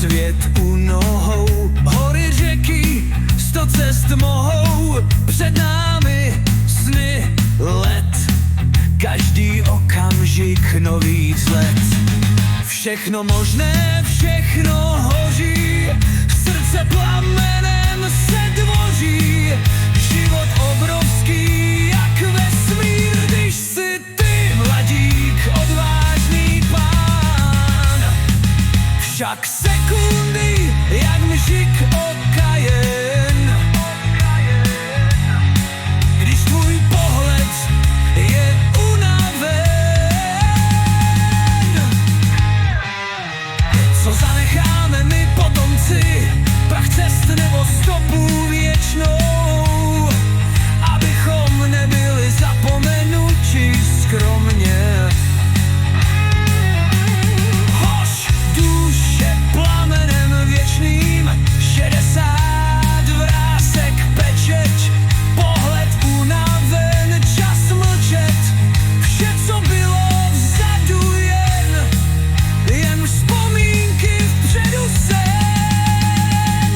Svět u nohou, hory, řeky, 100 cest mohou. Před námi sny, let, každý okamžik nový vzlet. Všechno možné, všechno hoří, srdce plamenem se dvoří. Život obrovský jak vesmír, když si ty mladík, odvážný pán. Však sekundy jak mžik oka jen, když tvůj pohled je unaven. Co zanecháme my potomci, prach cest nebo stopu věčnou, abychom nebyli zapomenuti skromně. Hoš duše plamenem věčným, 60 vrásek pečeť, pohled unaven, čas mlčet. Vše, co bylo vzadu, jen vzpomínky vpředu sen.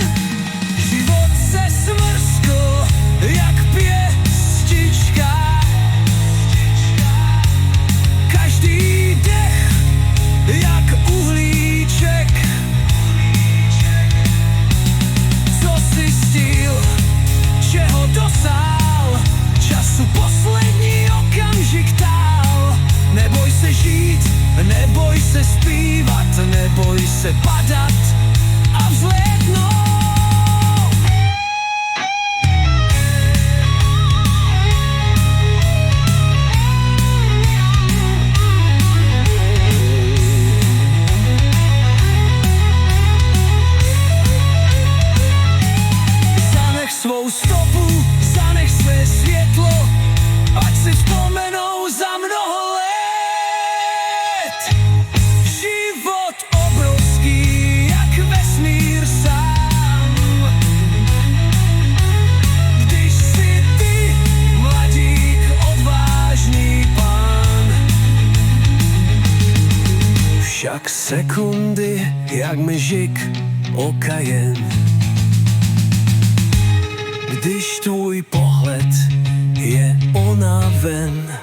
Život se smrskl jak pěstička, každý dech jak uhlíček. Co si stil, čeho dosál, času poslední okamžik tál. Neboj se žít, neboj se zpívat, neboj se padat a vzlétnout. Zanech svou stopu, zanech své světlo, ať si vzpomenou za mnoho let. Život obrovský jak vesmír sám, když si ty mladík, odvážný pán. Však sekundy jak mžik oka jen, když tvůj pohled je unaven.